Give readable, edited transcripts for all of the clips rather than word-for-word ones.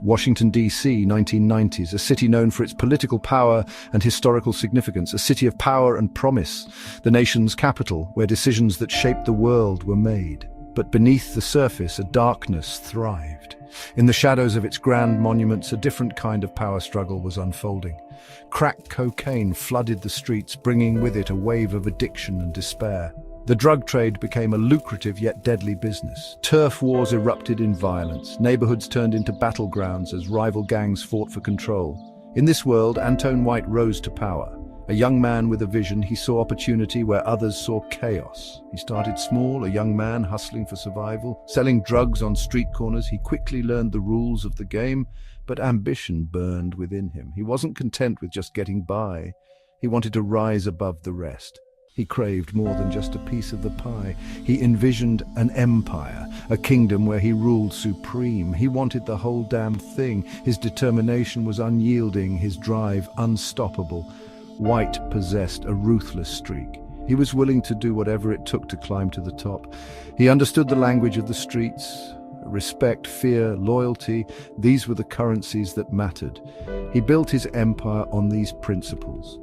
Washington, D.C., 1990s, a city known for its political power and historical significance, a city of power and promise, the nation's capital, where decisions that shaped the world were made. But beneath the surface, a darkness thrived. In the shadows of its grand monuments, a different kind of power struggle was unfolding. Crack cocaine flooded the streets, bringing with it a wave of addiction and despair. The drug trade became a lucrative yet deadly business. Turf wars erupted in violence. Neighborhoods turned into battlegrounds as rival gangs fought for control. In this world, Antoine White rose to power. A young man with a vision, he saw opportunity where others saw chaos. He started small, a young man hustling for survival, selling drugs on street corners. He quickly learned the rules of the game, but ambition burned within him. He wasn't content with just getting by. He wanted to rise above the rest. He craved more than just a piece of the pie. He envisioned an empire, a kingdom where he ruled supreme. He wanted the whole damn thing. His determination was unyielding, his drive unstoppable. White possessed a ruthless streak. He was willing to do whatever it took to climb to the top. He understood the language of the streets. Respect, fear, loyalty, these were the currencies that mattered. He built his empire on these principles.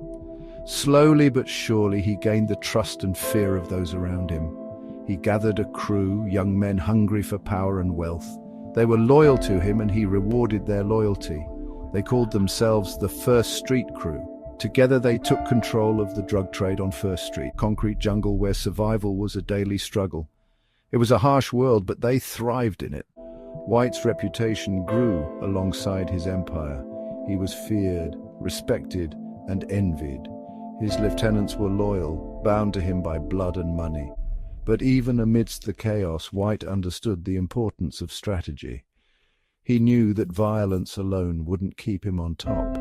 Slowly but surely, he gained the trust and fear of those around him. He gathered a crew, young men hungry for power and wealth. They were loyal to him, and he rewarded their loyalty. They called themselves the First Street Crew. Together they took control of the drug trade on First Street, concrete jungle where survival was a daily struggle. It was a harsh world, but they thrived in it. White's reputation grew alongside his empire. He was feared, respected, and envied. His lieutenants were loyal, bound to him by blood and money. But even amidst the chaos, White understood the importance of strategy. He knew that violence alone wouldn't keep him on top.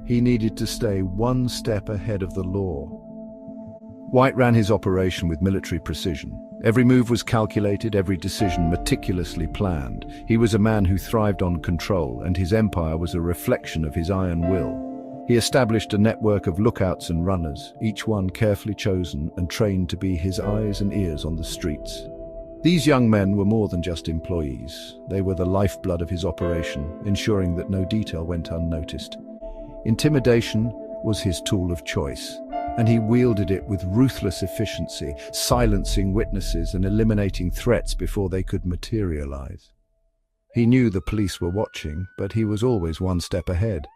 He needed to stay one step ahead of the law. White ran his operation with military precision. Every move was calculated, every decision meticulously planned. He was a man who thrived on control, and his empire was a reflection of his iron will. He established a network of lookouts and runners, each one carefully chosen and trained to be his eyes and ears on the streets. These young men were more than just employees. They were the lifeblood of his operation, ensuring that no detail went unnoticed. Intimidation was his tool of choice, and he wielded it with ruthless efficiency, silencing witnesses and eliminating threats before they could materialize. He knew the police were watching, but he was always one step ahead.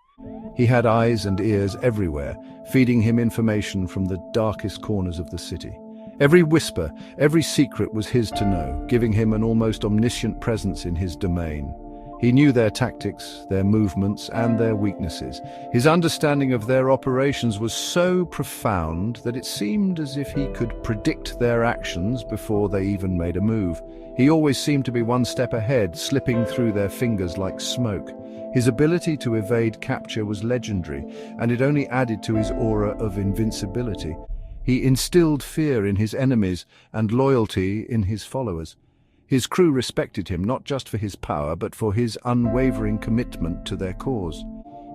He had eyes and ears everywhere, feeding him information from the darkest corners of the city. Every whisper, every secret was his to know, giving him an almost omniscient presence in his domain. He knew their tactics, their movements, and their weaknesses. His understanding of their operations was so profound that it seemed as if he could predict their actions before they even made a move. He always seemed to be one step ahead, slipping through their fingers like smoke. His ability to evade capture was legendary, and it only added to his aura of invincibility. He instilled fear in his enemies and loyalty in his followers. His crew respected him not just for his power, but for his unwavering commitment to their cause.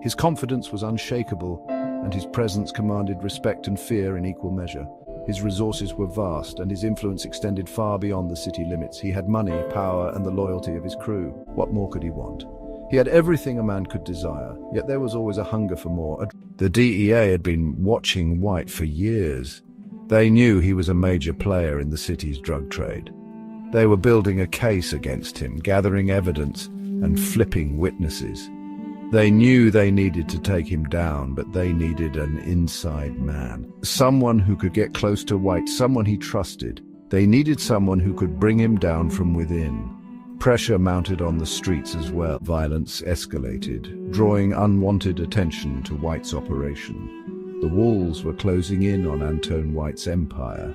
His confidence was unshakable, and his presence commanded respect and fear in equal measure. His resources were vast, and his influence extended far beyond the city limits. He had money, power, and the loyalty of his crew. What more could he want? He had everything a man could desire, yet there was always a hunger for more. The DEA had been watching White for years. They knew he was a major player in the city's drug trade. They were building a case against him, gathering evidence and flipping witnesses. They knew they needed to take him down, but they needed an inside man. Someone who could get close to White, someone he trusted. They needed someone who could bring him down from within. Pressure mounted on the streets as well. Violence escalated, drawing unwanted attention to White's operation. The walls were closing in on Antoine White's empire.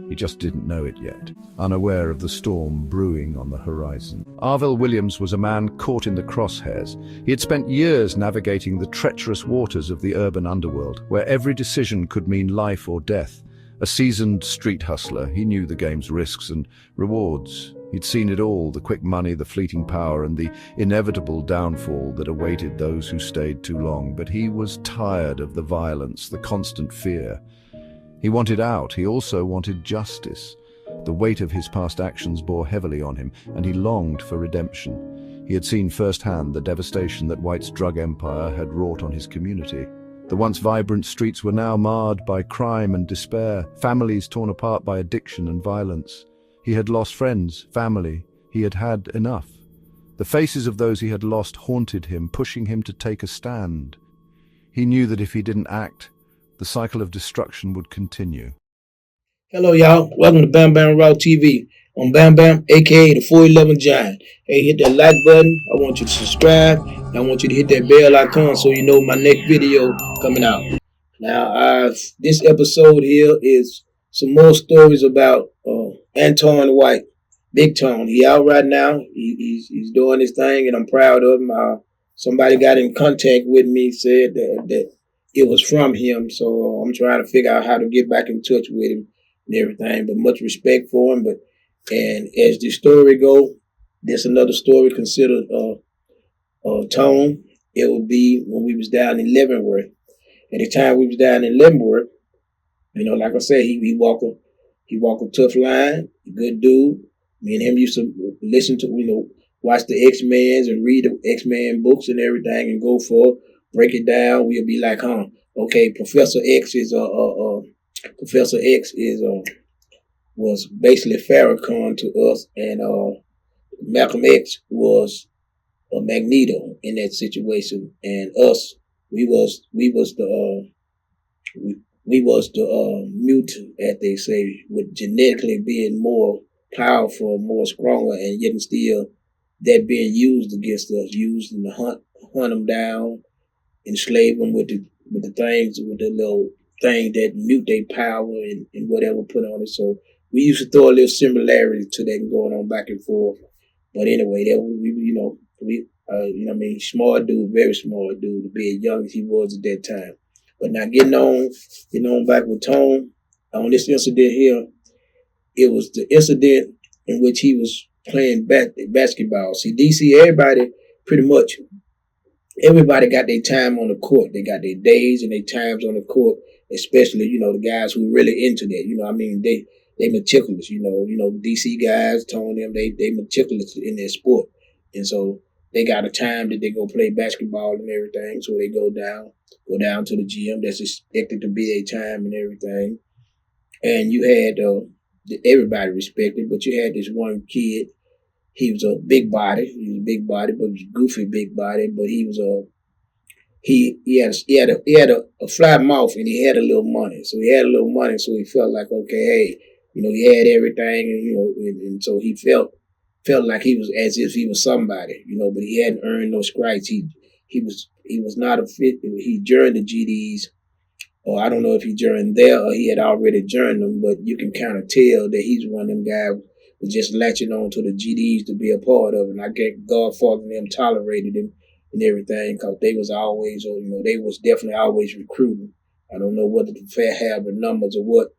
He just didn't know it yet, unaware of the storm brewing on the horizon. Arvell Williams was a man caught in the crosshairs. He had spent years navigating the treacherous waters of the urban underworld, where every decision could mean life or death. A seasoned street hustler, he knew the game's risks and rewards. He'd seen it all, the quick money, the fleeting power, and the inevitable downfall that awaited those who stayed too long. But he was tired of the violence, the constant fear. He wanted out. He also wanted justice. The weight of his past actions bore heavily on him, and he longed for redemption. He had seen firsthand the devastation that White's drug empire had wrought on his community. The once vibrant streets were now marred by crime and despair, families torn apart by addiction and violence. He had lost friends, family. He had had enough. The faces of those he had lost haunted him, pushing him to take a stand. He knew that if he didn't act, the cycle of destruction would continue. Hello, y'all. Welcome to Bam Bam Raw TV. I'm Bam Bam, aka the 411 Giant. Hey, hit that like button. I want you to subscribe. And I want you to hit that bell icon so you know my next video coming out. Now, this episode here is some more stories about Antoine White, Big Tone. He out right now. He's doing his thing, and I'm proud of him. Somebody got in contact with me, said that it was from him, so I'm trying to figure out how to get back in touch with him and everything. But much respect for him. And as the story go, there's another story considered Tone. It would be when we was down in Leavenworth. At the time we was down in Leavenworth, like I said, he walk a tough line, good dude. Me and him used to listen to, watch the X-Mens and read the X-Men books and everything and go for it, break it down. We'll be like, okay, Professor X was basically Farrakhan to us, and Malcolm X was a Magneto in that situation, and us, we was the mutant, as they say, with genetically being more powerful, more stronger, and yet still that being used against us, used to hunt them down, enslave them with the things, with the little thing that mute their power and whatever put on it. So we used to throw a little similarity to that going on back and forth. But anyway, smart dude, very smart dude, to be as young as he was at that time. But now getting on back with Tone, on this incident here, it was the incident in which he was playing basketball. See, DC, everybody got their time on the court. They got their days and their times on the court, especially, the guys who really into that. They meticulous, DC guys, Tone them, they meticulous in their sport. And so they got a time that they go play basketball and everything. So they go down to the gym. That's expected to be their time and everything. And you had everybody respected, but you had this one kid. He was a big body. He was a big body, but he was goofy big body. But he was he had a flat mouth, and he had a little money. So he had a little money, so he felt like, okay, hey, he had everything, and so he felt like he was as if he was somebody, but he hadn't earned no stripes. He was not a fit. He joined the GDs, or I don't know if he joined there or he had already joined them, but you can kind of tell that he's one of them guys who was just latching on to the GDs to be a part of it. And I guess Godfather and them tolerated him and everything, because they was always, they was definitely always recruiting. I don't know whether to have the numbers or what,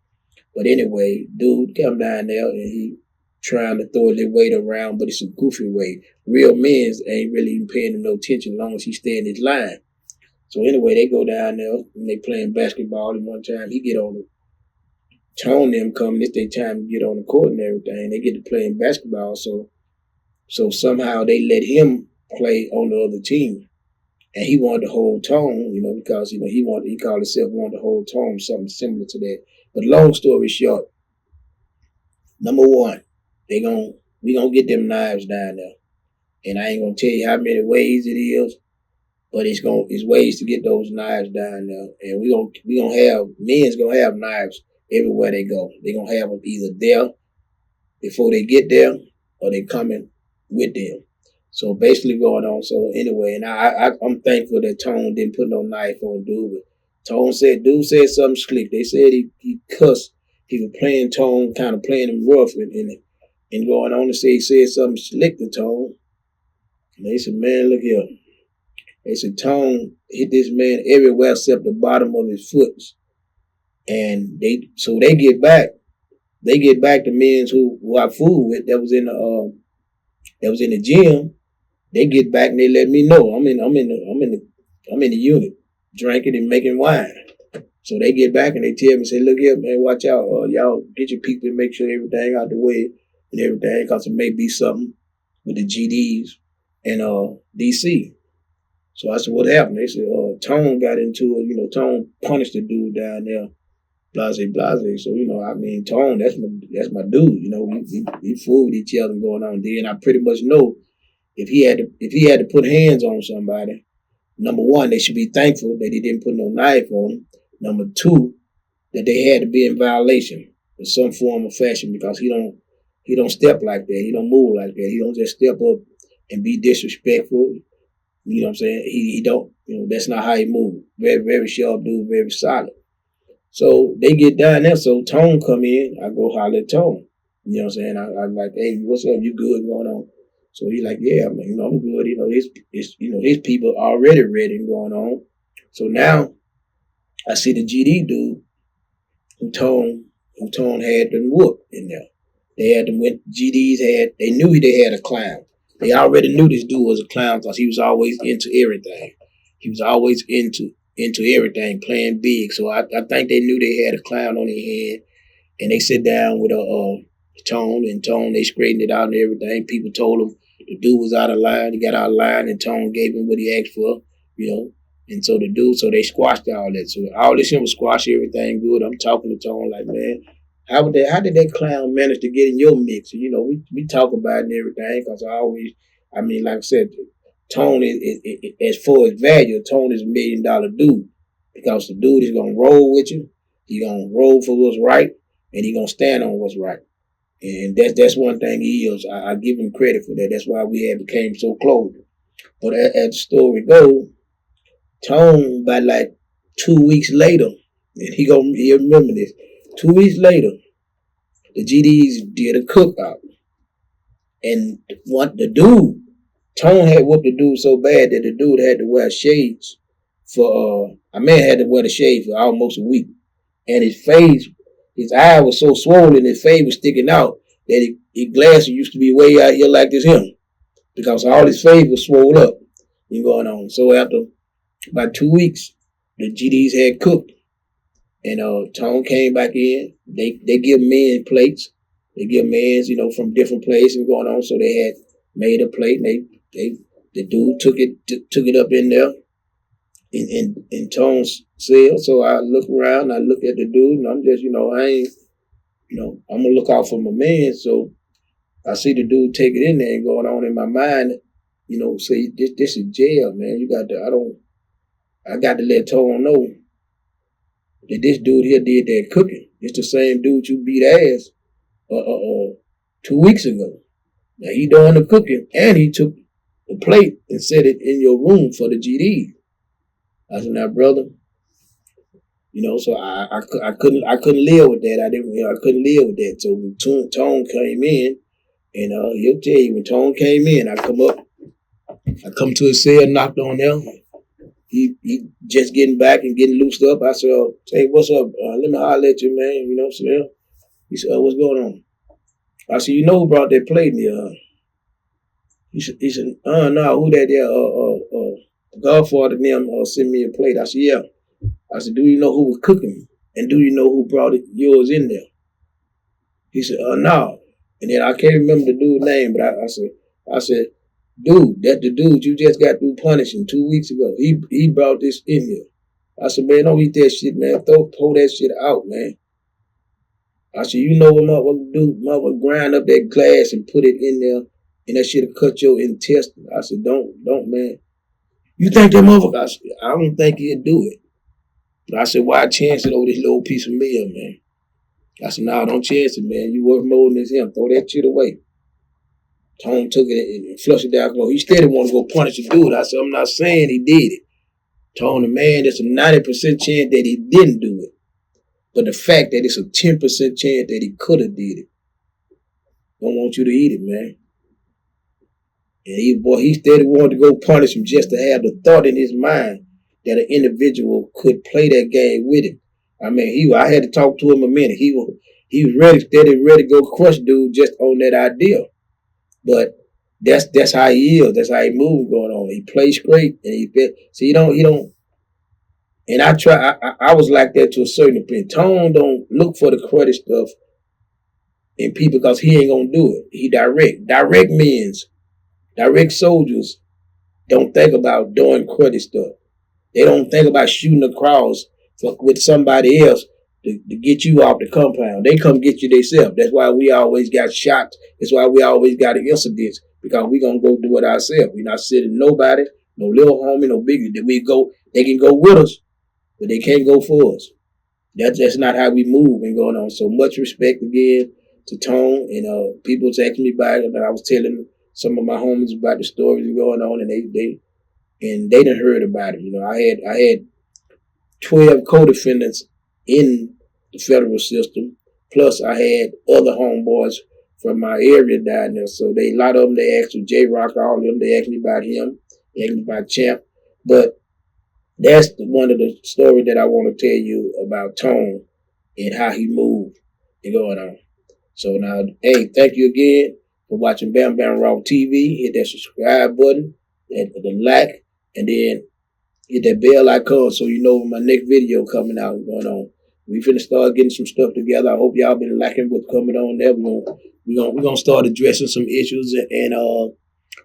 but anyway, dude come down there and he trying to throw their weight around, but it's a goofy way. Real men ain't really even paying him no attention as long as he stay in his line. So anyway, they go down there and they playing basketball, and one time he get on the Tone them coming, it's their time to get on the court and everything. They get to playing basketball, so somehow they let him play on the other team. And he wanted to hold Tone, because he called himself wanted to hold Tone, something similar to that. But long story short, number one, we gonna get them knives down there. And I ain't gonna tell you how many ways it is, but it's ways to get those knives down there. And men's gonna have knives everywhere they go. They gonna have them either there before they get there, or they coming with them. So basically going on. So anyway, and I'm thankful that Tone didn't put no knife on dude. But Tone dude said something slick. They said he cussed. He was playing Tone, kind of playing him rough and going on to say he said something slick to Tone. And they said, man, look here. They said Tone hit this man everywhere except the bottom of his foot. And they get back. They get back the men who I fooled with that was in the gym. They get back and they let me know I'm in the unit, drinking and making wine. So they get back and they tell me, say, look here, man, watch out. Y'all get your people and make sure everything out the way and everything, because it may be something with the GDs. in DC. So I said, what happened? They said, Tone got into it. Tone punished the dude down there. Blase, blase. So I mean, Tone, that's my dude. We fooled each other going on. Then I pretty much know if he had to put hands on somebody, number one, they should be thankful that he didn't put no knife on him. Number two, that they had to be in violation in some form or fashion because he don't step like that. He don't move like that. He don't just step up and be disrespectful. You know what I'm saying? He don't. That's not how he move. Very, very sharp dude, very solid. So they get down there. So Tone come in. I go holler at Tone. You know what I'm saying? I'm like, hey, what's up? You good going on? So he like, yeah, man, I'm good. His people already ready and going on. So now I see the GD dude who Tone had them whooped in there. They had them with they knew they had a clown. They already knew this dude was a clown because he was always into everything. He was always into everything, playing big. So I think they knew they had a clown on their head. And they sit down with Tone, and Tone, they straightened it out and everything. People told him the dude was out of line. He got out of line, and Tone gave him what he asked for, And so they squashed all that. So all this was squash everything good. I'm talking to Tone like, man, how did that clown manage to get in your mix? And, we talk about it and everything because like I said, Tone is as far as value, Tone is $1 million dude because the dude is going to roll with you. He going to roll for what's right, and he going to stand on what's right. And that's one thing he is. I give him credit for that. That's why we have became so close. But as the story goes, Tone, by like 2 weeks later, and he'll remember this, 2 weeks later, the GDs did a cookout. And the dude, Tone had whooped the dude so bad that the dude had to wear shades had to wear the shades for almost a week. And his eye was so swollen, his face was sticking out that his glasses used to be way out here like this him. Because all his face was swollen up and going on. So after about 2 weeks, the GDs had cooked. And Tone came back in. They give men plates. They give men, from different places and going on. So they had made a plate, and the dude took it up in there in Tone's cell. So I look around, I look at the dude, and I'm just, I'm gonna look out for my man. So I see the dude take it in there and going on in my mind, say this is jail, man. I got to let Tone know that this dude here did that cooking. It's the same dude you beat ass 2 weeks ago. Now he doing the cooking, and he took the plate and set it in your room for the GD. I said, now, brother, so I couldn't live with that. I couldn't live with that. So when Tone came in, and he'll tell you when Tone came in, I come to his cell, knocked on there. He just getting back and getting loosed up. I said, hey, what's up? Let me holler at you, man. So he said, what's going on? I said, who brought that plate in here? He said, no, who that there? Godfather them sent me a plate. I said, yeah. I said, do you know who was cooking? And do you know who brought yours in there? He said, no. And then I can't remember the dude's name, but I said, dude, that's the dude you just got through punishing 2 weeks ago. He brought this in here. I said, man, don't eat that shit, man. Throw that shit out, man. I said, what motherfucker do? Motherfucker grind up that glass and put it in there, and that shit'll cut your intestine. I said, don't, man. You think that motherfucker? I said, I don't think he'll do it. But I said, why chance it over this little piece of meal, man? I said, no, don't chance it, man. You worth more than this him. Throw that shit away. Tone took it and flushed it down. He still want to go punish the dude. I said, I'm not saying he did it. Tone the man, there's a 90% chance that he didn't do it. But the fact that it's a 10% chance that he could have did it. Don't want you to eat it, man. And he steady wanted to go punish him just to have the thought in his mind that an individual could play that game with him. I had to talk to him a minute. He was ready to go crush dude just on that idea. But that's how he is. That's how he moves going on. He plays straight, and he don't. And I was like that to a certain extent. Tone don't look for the credit stuff in people because he ain't gonna do it. He direct. Direct means Direct soldiers don't think about doing cruddy stuff. They don't think about shooting across with somebody else to get you off the compound. They come get you themselves. That's why we always got shot. That's why we always got incidents, because we gonna go do it ourselves. We're not sending nobody, no little homie, no biggie. They can go with us, but they can't go for us. That's not how we move and going on. So much respect again to Tone, and people was asking me about it, and I was telling some of my homies about the stories going on, and they done heard about it. I had 12 co-defendants in the federal system, plus I had other homeboys from my area down there. So a lot of them, they asked me, J-Rock, all of them, they asked me about him, they asked me about Champ. But that's one of the stories that I want to tell you about Tone and how he moved and going on. So now, hey, thank you again for watching Bam Bam Raw TV. Hit that subscribe button, the like, and then hit that bell icon so you know when my next video coming out going on. We finna start getting some stuff together. I hope y'all been liking what's coming on there. We're gonna start addressing some issues and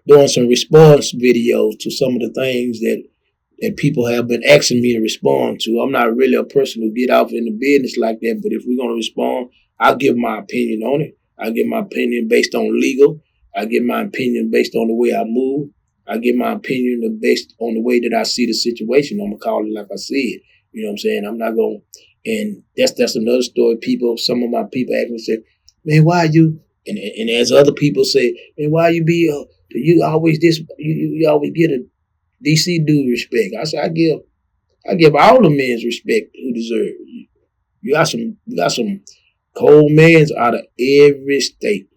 doing some response videos to some of the things that people have been asking me to respond to. I'm not really a person who get off in the business like that, but if we're gonna respond, I'll give my opinion on it. I'll give my opinion based on legal. I give my opinion based on the way I move. I give my opinion based on the way that I see the situation. I'm gonna call it like I see it. You know what I'm saying? I'm not gonna, and that's another story. Some of my people ask me, say, man, why you? And as other people say, man, why you you always you always get a DC dude respect. I say I give all the men's respect who deserve it. You got some cold men's out of every state,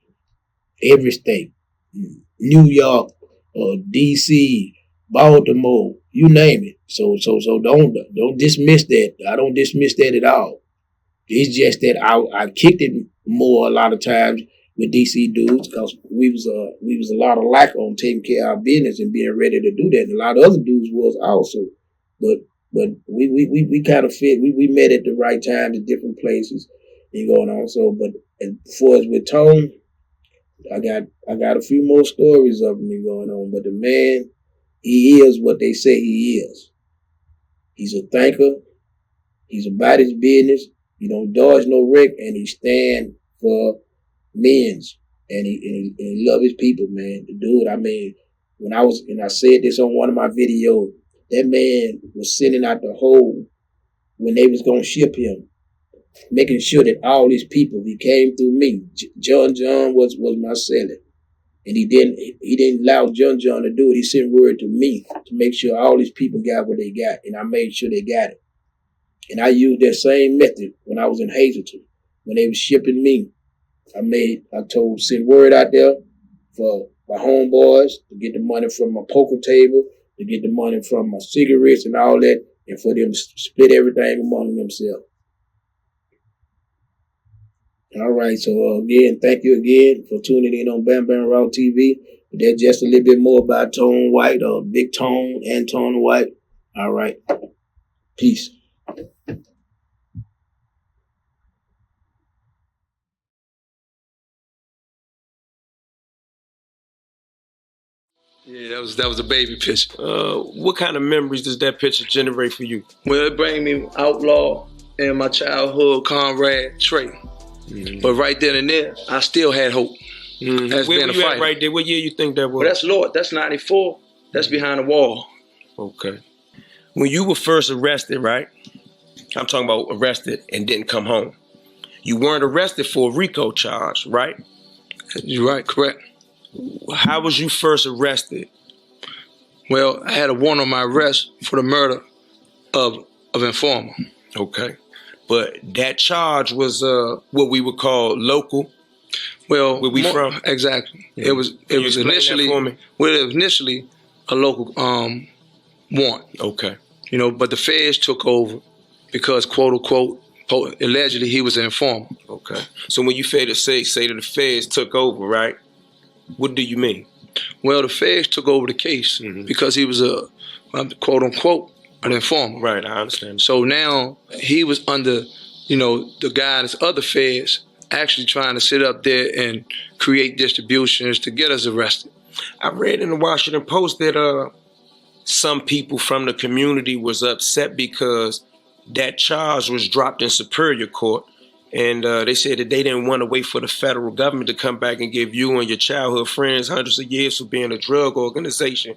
New York, DC, Baltimore, you name it. So don't dismiss that. I don't dismiss that at all. It's just that I kicked it more a lot of times with DC dudes because we was a lot of lack on taking care of our business and being ready to do that. And a lot of other dudes was also, but we kind of fit. We met at the right time at different places and going on. So, but as far as with Tone, I got a few more stories of me going on. But the man, he is what they say he is. He's a thinker. He's about his business. He don't dodge no wreck, and he stand for men's, and he love his people, man. The dude, I mean, and I said this on one of my videos, that man was sending out the hole when they was gonna ship him, making sure that all these people, he came through me. John was my seller, and he didn't allow John to do it. He sent word to me to make sure all these people got what they got, and I made sure they got it. And I used that same method when I was in Hazleton, when they was shipping me. Send word out there for my homeboys to get the money from my poker table, to get the money from my cigarettes and all that, and for them to split everything among themselves. All right, so again, thank you again for tuning in on Bam Bam Raw TV. That's just a little bit more about Tone White, Big Tone, Antoine White. All right, peace. Yeah, that was a baby picture. What kind of memories does that picture generate for you? Well, it bring me Outlaw and my childhood comrade Trey. Mm-hmm. But right then and there, I still had hope. Mm-hmm. As being a fighter. Right there, what year you think that was? Well, that's Lord. That's 94. That's behind the wall. Okay. When you were first arrested, right? I'm talking about arrested and didn't come home. You weren't arrested for a RICO charge, right? You're right, correct. How was you first arrested? Well, I had a warrant on my arrest for the murder of informer. Okay. But that charge was what we would call local. Well, where we from? Exactly. Yeah. It was initially a local warrant. Okay. You know, but the feds took over because quote unquote allegedly he was an informer. Okay. So when you say that the feds took over, right? What do you mean? Well, the feds took over the case because he was a quote unquote an informer. Right, I understand. So now he was under, the guidance of other feds actually trying to sit up there and create distributions to get us arrested. I read in the Washington Post that some people from the community was upset because that charge was dropped in Superior Court. And they said that they didn't want to wait for the federal government to come back and give you and your childhood friends hundreds of years for being a drug organization.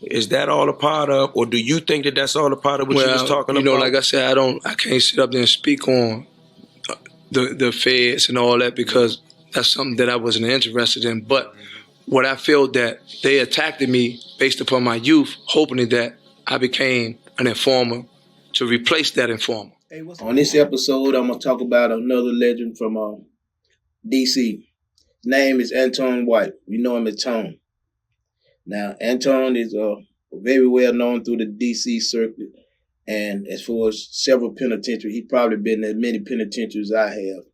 Is that all a part of, or do you think that that's all a part of what you was talking about? Like I said, I can't sit up there and speak on the feds and all that because that's something that I wasn't interested in. But what I feel that they attacked me based upon my youth, hoping that I became an informer to replace that informer. On this episode, I'm going to talk about another legend from D.C. His name is Antoine White. We know him as Tone. Now, Antoine is very well known through the D.C. circuit. And as far as several penitentiaries, he's probably been in as many penitentiaries as I have.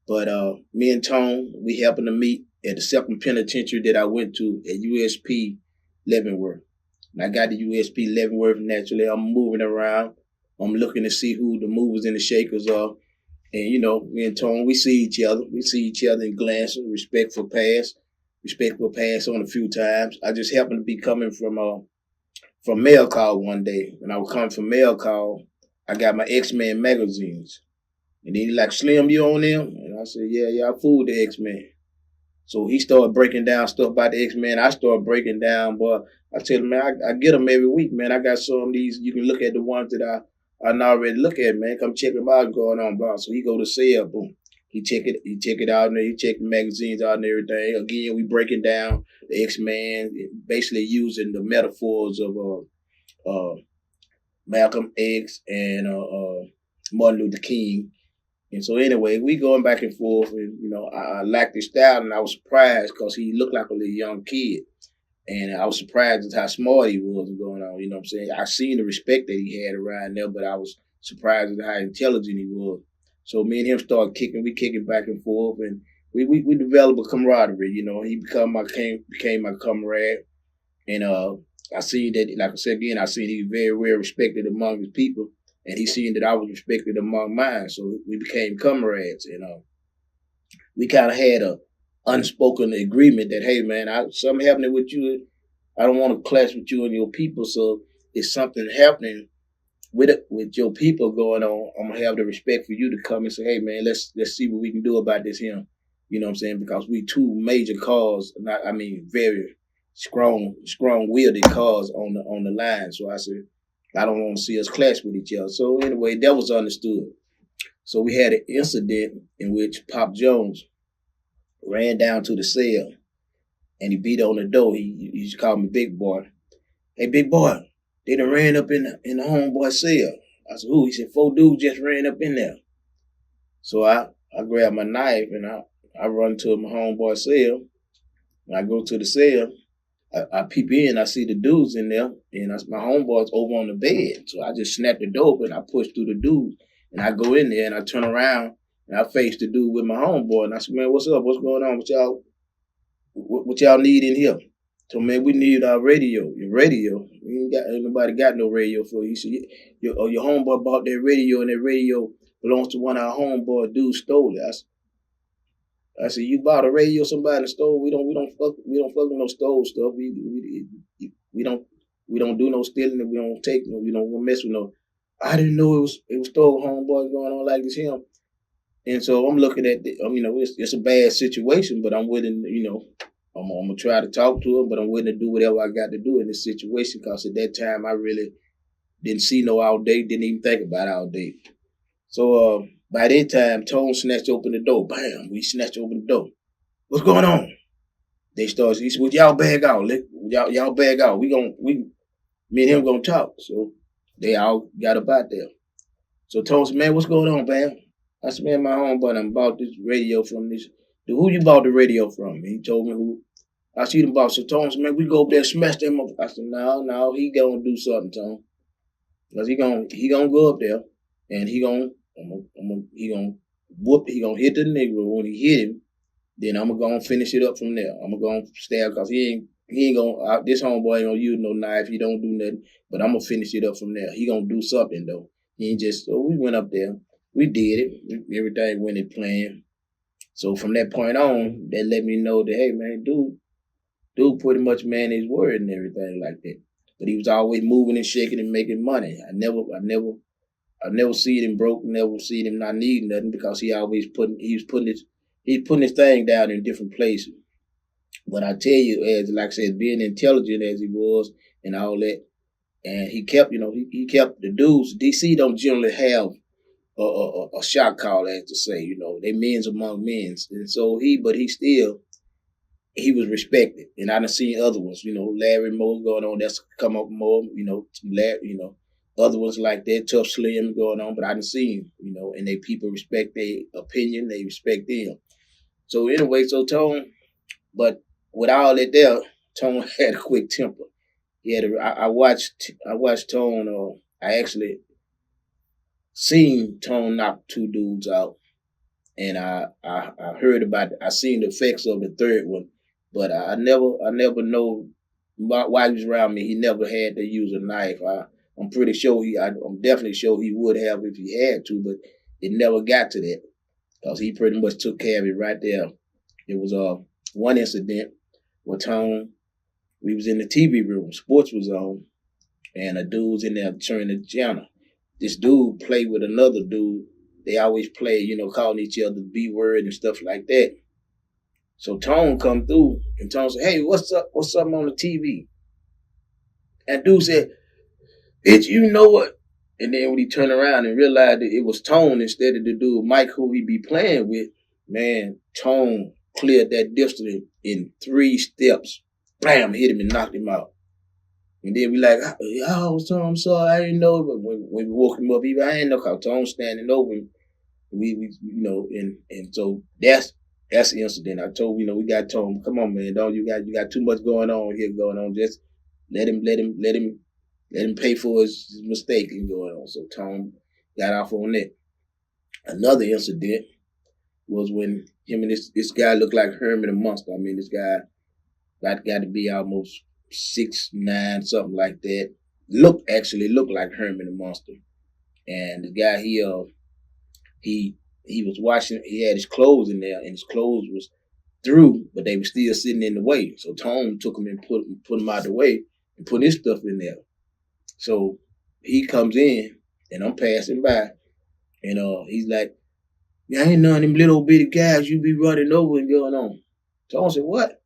But me and Tone, we happened to meet at the second penitentiary that I went to at USP Leavenworth. And I got to USP Leavenworth naturally. I'm moving around. I'm looking to see who the movers and the shakers are. And, you know, me and Tone, we see each other. We see each other in glances, respectful pass on a few times. I just happened to be coming from mail call one day. When I was coming from mail call, I got my X-Men magazines. And then he like, Slim, you on them? And I said, yeah, I fooled the X-Men. So he started breaking down stuff about the X-Men. I started breaking down, but I tell him, man, I get them every week, man. I got some of these. You can look at the ones that I already look at, man. Come check them out, going on, blah. So he go to sale, boom. He check it out, and he check the magazines out and everything. Again, we breaking down the X-Men, basically using the metaphors of Malcolm X and Martin Luther King. And so anyway, we going back and forth, and you know, I liked his style, and I was surprised because he looked like a little young kid, and I was surprised at how smart he was going on. You know what I'm saying? I seen the respect that he had around there, but I was surprised at how intelligent he was. So me and him started kicking back and forth, and we developed a camaraderie. You know, he became my comrade, and I seen that, like I said again, I seen he was very well respected among his people. And he seen that I was respected among mine, so we became comrades. And we kind of had a unspoken agreement that, hey, man, something happening with you. I don't want to clash with you and your people. So if something happening with your people going on, I'm gonna have the respect for you to come and say, hey, man, let's see what we can do about this here. You know what I'm saying? Because we two major cause, very strong-willed cause on the line. So I said, I don't want to see us clash with each other. So anyway, that was understood. So we had an incident in which Pop Jones ran down to the cell and he beat on the door. He used to call me Big Boy. Hey, Big Boy, they done ran up in the homeboy cell. I said, who? He said, 4 dudes just ran up in there. So I grabbed my knife and I run to my homeboy cell. And I go to the cell. I peep in, I see the dudes in there, and my homeboy's over on the bed. So I just snapped the door open, I push through the dudes, and I go in there, and I turn around, and I face the dude with my homeboy, and I said, man, what's up? What's going on with y'all? What y'all need in here? So, man, we need our radio. Your radio. Ain't nobody got no radio for you. He said, your homeboy bought that radio, and that radio belongs to one of our homeboy dudes stole it. I said, you bought a radio somebody in the store. We don't fuck with no stole stuff. We don't do no stealing. And we don't take no. We don't mess with no. I didn't know it was stole homeboy going on like this here. And so I'm looking at it's a bad situation, but I'm willing. I'm gonna try to talk to him, but I'm willing to do whatever I got to do in this situation because at that time I really didn't see no out date. Didn't even think about out date. So by that time, Tone snatched open the door. Bam! We snatched open the door. What's going on? They started. He said, "Well, y'all bag out. Y'all bag out. Me and him gonna talk." So they all got up out there. So Tone said, "Man, what's going on, Bam?" I said, "Man, my homeboy, I bought this radio from this. Who you bought the radio from?" And he told me who. I see them bought. So Tone said, "Man, we go up there and smash them up." I said, "No, he gonna do something, Tone, because he gonna go up there and he gonna hit the nigga. When he hit him, then I'm gonna finish it up from there. I'm gonna stab because he ain't gonna. This homeboy ain't gonna use no knife. He don't do nothing. But I'm gonna finish it up from there. He gonna do something though. He ain't just. So we went up there. We did it. Everything went in plan. So from that point on, that let me know that hey man, dude, dude pretty much man his word and everything like that. But he was always moving and shaking and making money. I never seen him broke, never seen him not needing nothing because he was putting his thing down in different places. But I tell you, as like I said, being intelligent as he was and all that, and he kept, he kept the dudes. DC don't generally have a shot call, as to say, they men's among men's, and so he was respected, and I done seen other ones, Larry Moore going on, that's come up more, other ones like that, Tough Slim going on, but I done seen, and they people respect their opinion, they respect them. So anyway, so Tone, but with all that there, Tone had a quick temper. I watched Tone, I actually seen Tone knock two dudes out, and I heard about it. I seen the effects of the third one, but I never know why he was around me. He never had to use a knife. I'm pretty sure I'm definitely sure he would have if he had to, but it never got to that because he pretty much took care of it right there. It was one incident where Tone, we was in the TV room, sports was on, and a dude was in there turning the channel. This dude played with another dude. They always play, calling each other the B word and stuff like that. So Tone come through and Tone said, "Hey, what's up? What's up on the TV?" And dude said, "Bitch, you know what?" And then when he turned around and realized that it was Tone instead of the dude Mike who he be playing with, man, Tone cleared that distance in 3 steps. Bam, hit him and knocked him out. And then we like, "Oh, Tone, I'm sorry, I didn't know." But when we woke him up, I didn't know how Tone standing over him. We and so that's the incident. I told we got Tone, come on, man, you got too much going on. Just let him pay for his mistake and going on. So Tone got off on that. Another incident was when him and this guy looked like Herman the Monster. I mean, this guy got to be almost 6'9", something like that. Actually looked like Herman the Monster. And the guy he was washing. He had his clothes in there, and his clothes was through, but they were still sitting in the way. So Tone took him and put him out of the way and put his stuff in there. So he comes in, and I'm passing by, and he's like, "I ain't none of them little bitty guys you be running over and going on." Tone said, "What?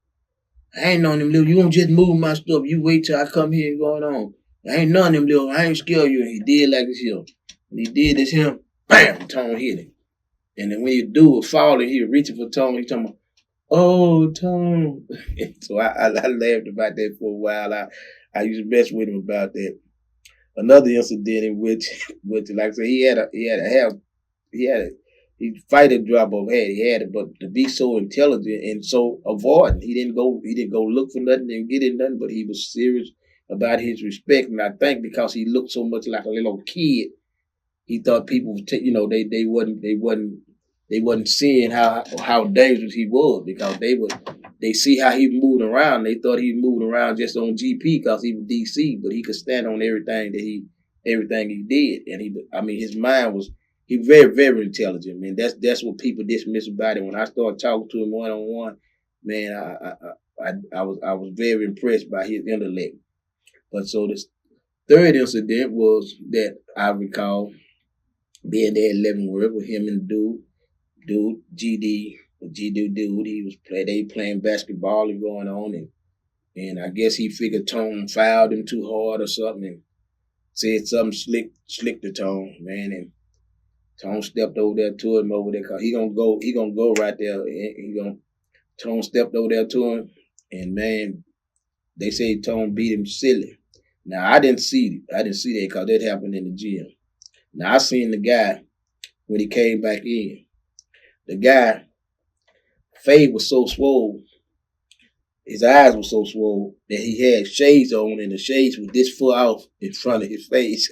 I ain't none of them little. You don't just move my stuff. You wait till I come here and going on. I ain't none of them little. I ain't scared you." And he did like this here. When he did this here, bam, Tone hit him. And then when he do was falling, he was reaching for Tone. He talking about, "Oh, Tone." So I laughed about that for a while. I used to mess with him about that. Another incident in which like I said, he fight a drop of head. He had it, but to be so intelligent and so avoidant, he didn't go look for nothing and get in nothing, but he was serious about his respect. And I think because he looked so much like a little kid, he thought people would they wasn't seeing how dangerous he was because they see how he moved around. They thought he moved around just on GP because he was DC, but he could stand on everything he did. And his mind was, he very, very intelligent, man. That's what people dismiss about him. When I started talking to him one-on-one, man, I was very impressed by his intellect. But so this third incident was that I recall being there at Leavenworth with him and the dude, GD dude, they playing basketball and going on, and I guess he figured Tone fouled him too hard or something and said something slick to Tone, man, and Tone stepped over there to him over there because he gonna go right there. Tone stepped over there to him, and man, they say Tone beat him silly. Now I didn't see that because that happened in the gym. Now I seen the guy when he came back in. The guy, face was so swole, his eyes were so swole that he had shades on, and the shades was this far off in front of his face.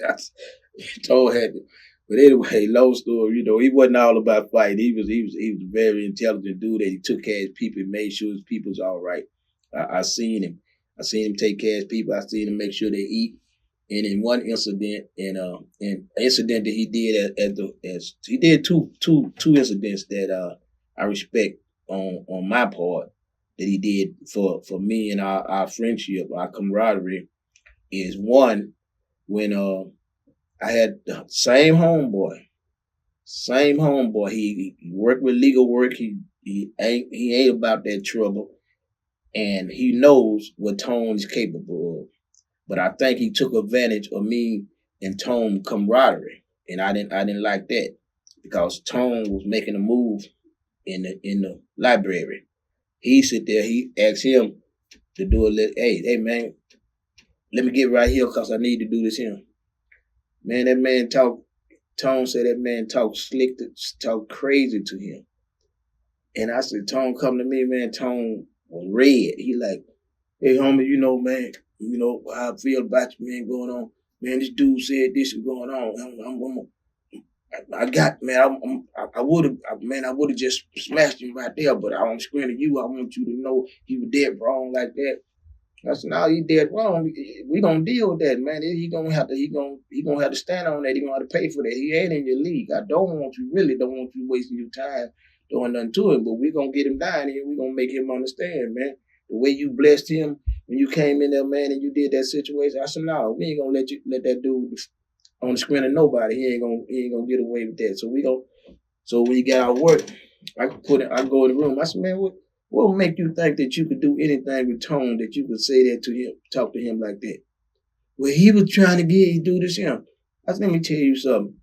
Tone had to. But anyway, long story, he wasn't all about fighting. He was a very intelligent dude that he took care of his people and made sure his people was all right. I seen him. I seen him take care of his people. I seen him make sure they eat. And in one incident, an incident that he did he did two incidents that I respect on my part. that he did for me and our friendship, our camaraderie, is one, when I had the same homeboy. He worked with legal work. He ain't about that trouble, and he knows what Tone is capable of. But I think he took advantage of me and Tone camaraderie, and I didn't like that, because Tone was making a move in the library. He sit there. He asked him to do a little. Hey man, let me get right here because I need to do this here. Man, that man talk. Tone said that man talk slick, talk crazy to him. And I said, Tone, come to me, man. Tone was red. He like, hey, homie, man, how I feel about you, man, going on. Man, this dude said this is going on. I would have just smashed him right there, but I don't scream at you. I want you to know he was dead wrong like that. I said, no, he dead wrong. We gonna deal with that, man. He gonna have to stand on that. He gonna have to pay for that. He ain't in your league. I don't want you wasting your time doing nothing to him, but we gonna get him down here. We gonna make him understand, man. The way you blessed him when you came in there, man, and you did that situation. I said, no, we ain't gonna let that dude on the screen of nobody. He ain't gonna get away with that. So when you got our work, I go in the room. I said, man, what would make you think that you could do anything with Tone, that you could say that to him, talk to him like that? Well, he was trying to do this him. I said, let me tell you something.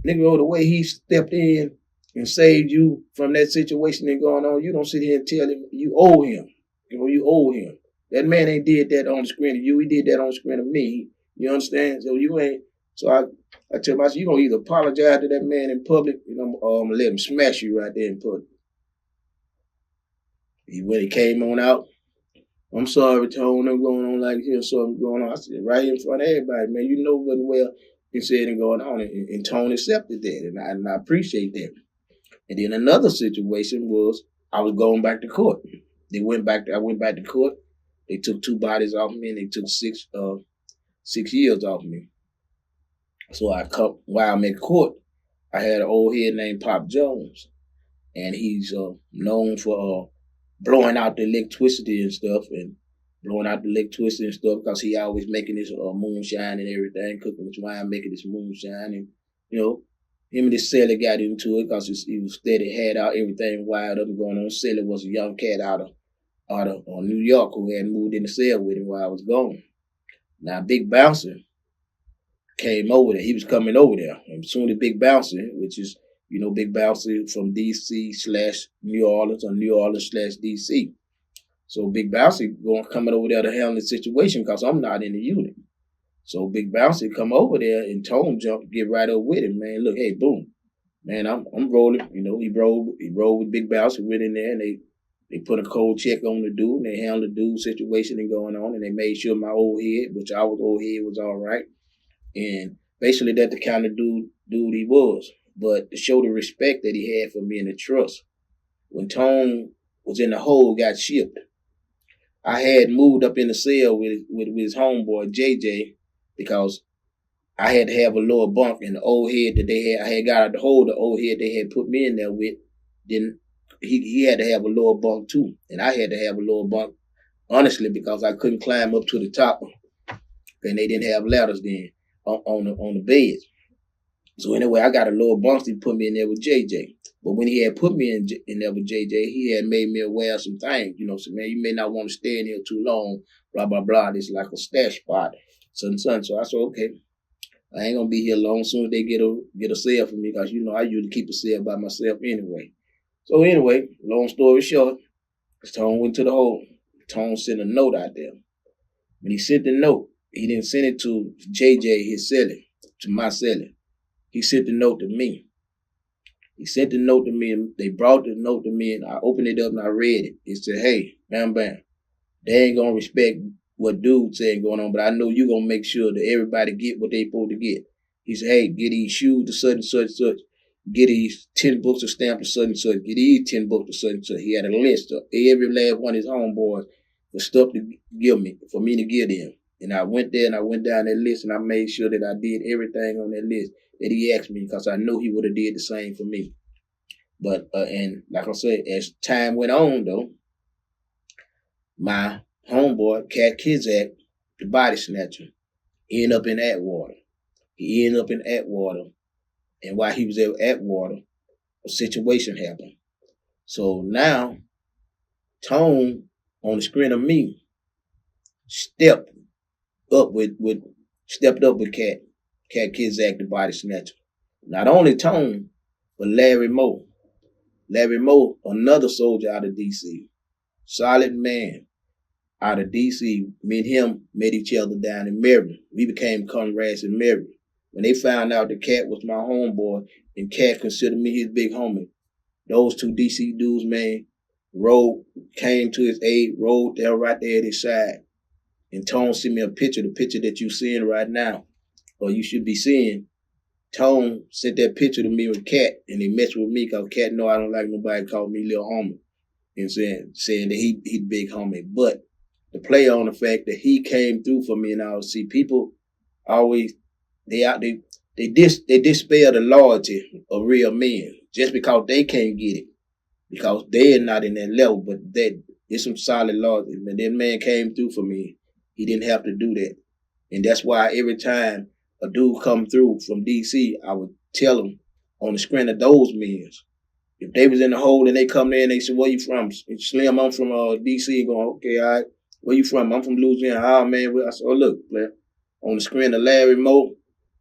Nigga, the way he stepped in and saved you from that situation and going on, you don't sit here and tell him you owe him. You owe him. That man ain't did that on the screen of you. He did that on the screen of me. You understand? So you ain't. So I tell myself, you gonna either apologize to that man in public, or I'm gonna let him smash you right there in public. When he came on out, I'm sorry, Tone, I'm going on like here, something going on. I said, right in front of everybody, man, you know good and well he said and going on, and Tone accepted that, and I appreciate that. And then another situation was, I was going back to court. I went back to court. They took 2 bodies off me, and they took 6 years off me. So while I'm in court, I had an old head named Pop Jones, and he's known for blowing out the electricity and stuff, because he always making this moonshine and everything, cooking this wine, making this moonshine, and him and this Sally got into it because he was steady, had out everything wild up and going on. Sally was a young cat out of New York who had moved in the cell with him while I was gone. Now Big Bouncer came over there. He was coming over there, and soon as Big Bouncer, which is Big Bouncer from DC/New Orleans, or New Orleans/DC. So Big Bouncer coming over there to handle the situation because I'm not in the unit. So Big Bouncer come over there and Tone get right up with him, man. Look, hey, boom, man, I'm rolling. He rolled with Big Bouncer, went in there, and they put a cold check on the dude, and they handled the dude's situation and going on, and they made sure my old head, which I was old head, was all right. And basically that's the kind of dude he was. But to show the respect that he had for me and the trust, when Tone was in the hole, got shipped, I had moved up in the cell with his homeboy JJ, because I had to have a lower bunk, and the old head that they had, I had got out of the hole, the old head they had put me in there with, then he had to have a lower bunk too. And I had to have a lower bunk, honestly, because I couldn't climb up to the top, and they didn't have ladders then on the beds. So anyway, I got a lower bunk. He put me in there with JJ. But when he had put me in there with JJ, he had made me aware of some things. So man, you may not want to stay in here too long. Blah blah blah. This is like a stash spot. So I said, okay, I ain't gonna be here long. As soon as they get a cell for me, because I usually keep a cell by myself anyway. So anyway, long story short, Tone went to the hole. Tone sent a note out there. When he sent the note, he didn't send it to JJ, his cellie, to my cellie. He sent the note to me. And they brought the note to me, and I opened it up and I read it. It said, hey, Bamm, they ain't gonna respect what dude saying going on, but I know you gonna make sure that everybody get what they supposed to get. He said, hey, get these shoes to such and such, get these 10 books of stamp to such and such, get these 10 books to such and such. He had a list of every last one of his homeboys for stuff to give me, for me to give them. And I went there and I went down that list, and I made sure that I did everything on that list that he asked me, because I knew he would have did the same for me. But and like I said, as time went on though, my homeboy, Cat Kizak, the body snatcher, ended up in Atwater. He ended up in Atwater, and while he was at Atwater, a situation happened. So now, Tone, on the screen of me, stepped up with Cat Kizak, the body snatcher. Not only Tone, but Larry Moe. Larry Moe, another soldier out of DC. Solid man out of DC. Me and him met each other down in Maryland. We became comrades in Maryland. When they found out that Cat was my homeboy and Cat considered me his big homie, those two DC dudes, man, came to his aid, rode there right there at his side. And Tone sent me a picture, the picture that you're seeing right now, or you should be seeing. Tone sent that picture to me with Cat, and they messed with me because Cat know I don't like nobody call me little homie. And saying that he big homie. But the play on the fact that he came through for me, and I would see people always they dispel the loyalty of real men just because they can't get it, because they're not in that level. But it's some solid loyalty. And that man came through for me. He didn't have to do that, and that's why every time a dude come through from DC, I would tell him on the screen of those men. If they was in the hole and they come there and they said, "Where you from?" Slim, I'm from DC. Going, okay, all right. Where you from? I'm from Louisiana. Ah, man. I said, oh, look, player. On the screen of Larry Moe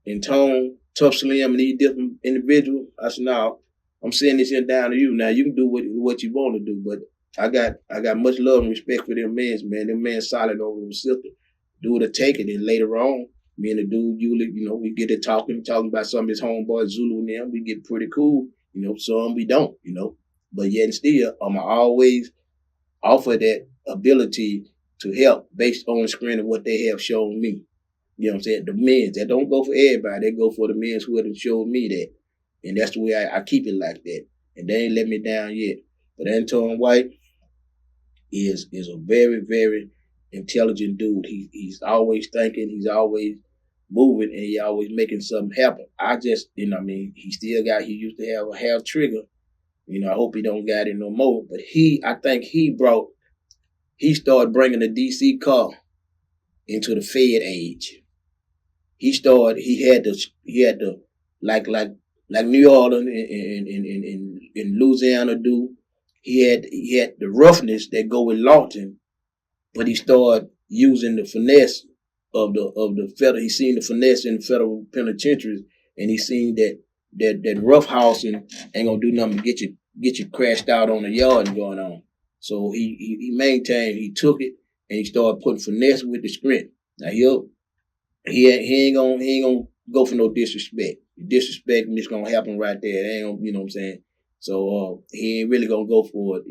and Tone, Tough Slim, and these different individuals, I said, no, I'm sending this here down to you. Now, you can do what you want to do, but I got much love and respect for them men, man. Them men solid over the system. Do it or take it. And later on, me and the dude, we get to talking about some of his homeboys, Zulu and them. We get pretty cool. Some we don't, But yet and still, I'm always offer that ability to help based on the screen of what they have shown me. You know what I'm saying? The men, that don't go for everybody. They go for the men who have showed me that. And that's the way I keep it like that. And they ain't let me down yet. But Antoine White is a very, very intelligent dude. He's always thinking. He's always moving, and he always making something happen. I just, he used to have a half trigger. I hope he don't got it no more. But I think he started bringing the DC car into the Fed age. He had to, like New Orleans and Louisiana do. He had the roughness that go with Lawton, but he started using the finesse of the federal. He seen the finesse in the federal penitentiaries, and he seen that rough housing ain't gonna do nothing to get you crashed out on the yard and going on. So he maintained. He took it and he started putting finesse with the script. Now he ain't gonna go for no disrespect. Disrespect and it's gonna happen right there. It ain't gonna, you know what I'm saying. So he ain't really gonna go for it,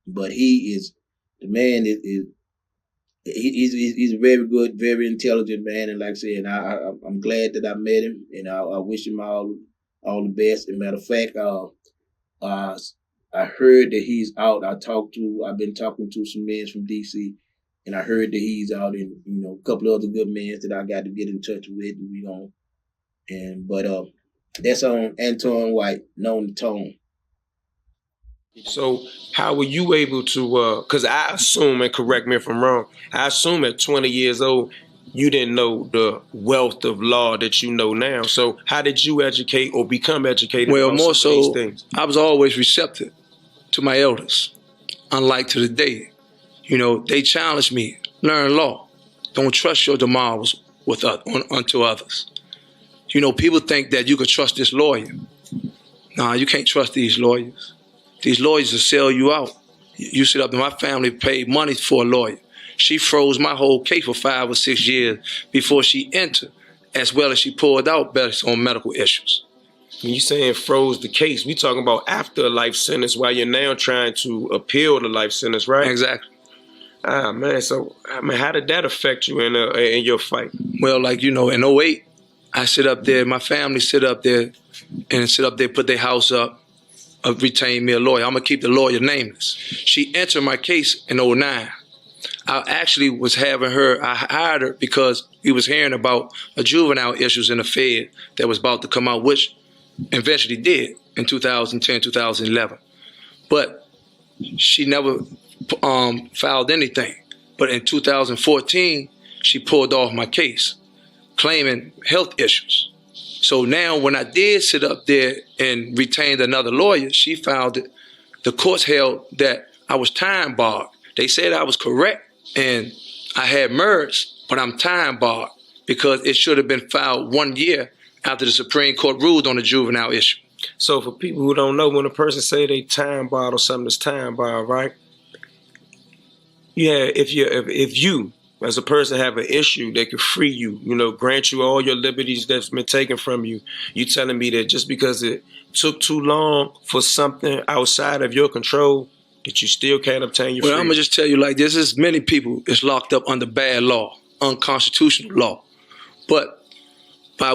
But the man is. He's a very good, very intelligent man, and like I said, I'm glad that I met him, and I wish him all the best. As a matter of fact, I heard that he's out. I've been talking to some men from DC, and I heard that he's out, in a couple of other good men that I got to get in touch with, but that's on Antoine White, known to Tone. So how were you able to, because I assume, and correct me if I'm wrong, I assume at 20 years old, you didn't know the wealth of law that you know now. So how did you educate or become educated about more some of these so, things? I was always receptive to my elders, unlike to the day. They challenged me, learn law. Don't trust your demands unto others. People think that you could trust this lawyer. Nah, you can't trust these lawyers. These lawyers will sell you out. You sit up and my family paid money for a lawyer. She froze my whole case for 5 or 6 years before she entered, as well as she pulled out based on medical issues. When you saying froze the case, we talking about after a life sentence while you're now trying to appeal the life sentence, right? Exactly. Ah, man, so how did that affect you in your fight? Well, in 08, I sit up there, my family sit up there, put their house up, retained me a lawyer. I'm going to keep the lawyer nameless. She entered my case in 09. I actually was having her, I hired her because we was hearing about a juvenile issues in the Fed that was about to come out, which eventually did in 2010, 2011. But she never filed anything. But in 2014, she pulled off my case, claiming health issues. So now when I did sit up there and retained another lawyer, she found it. The courts held that I was time barred. They said I was correct and I had merged, but I'm time barred because it should have been filed 1 year after the Supreme Court ruled on the juvenile issue. So for people who don't know, when a person say they time barred or something that's time barred, right? Yeah, if you as a person have an issue that could free you, grant you all your liberties that's been taken from you, you telling me that just because it took too long for something outside of your control, that you still can't obtain your freedom? Well, I'm going to just tell you like this. There's many people is locked up under bad law, unconstitutional law. But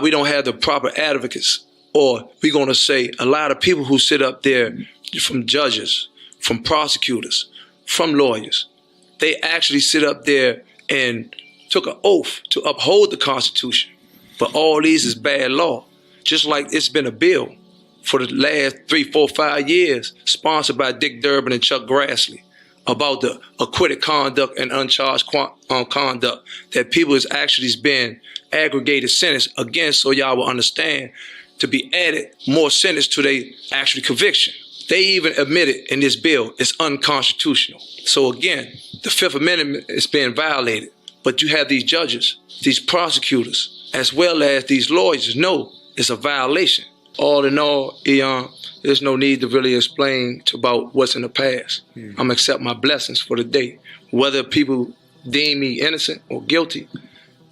we don't have the proper advocates, or we're going to say a lot of people who sit up there, from judges, from prosecutors, from lawyers, they actually sit up there and took an oath to uphold the Constitution. But all these is bad law. Just like it's been a bill for the last 3, 4, 5 years, sponsored by Dick Durbin and Chuck Grassley, about the acquitted conduct and uncharged conduct that people is actually been aggregated sentence against, so y'all will understand, to be added more sentence to their actual conviction. They even admitted in this bill it's unconstitutional. So again, the Fifth Amendment is being violated. But you have these judges, these prosecutors, as well as these lawyers know it's a violation. All in all, Eon, there's no need to really explain about what's in the past. I'm gonna accept my blessings for the day. Whether people deem me innocent or guilty,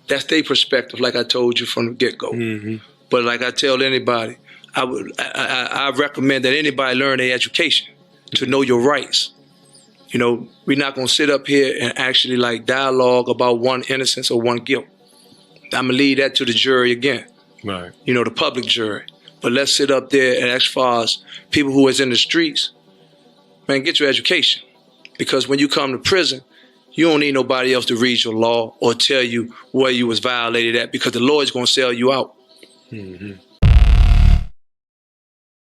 that's their perspective, like I told you from the get-go. But like I tell anybody, I recommend that anybody learn their education to know your rights. We're not gonna sit up here and actually like dialogue about one innocence or one guilt. I'm gonna leave that to the jury again. Right. The public jury. But let's sit up there and as far as people who is in the streets, man, get your education. Because when you come to prison, you don't need nobody else to read your law or tell you where you was violated at, because the lawyer's gonna sell you out.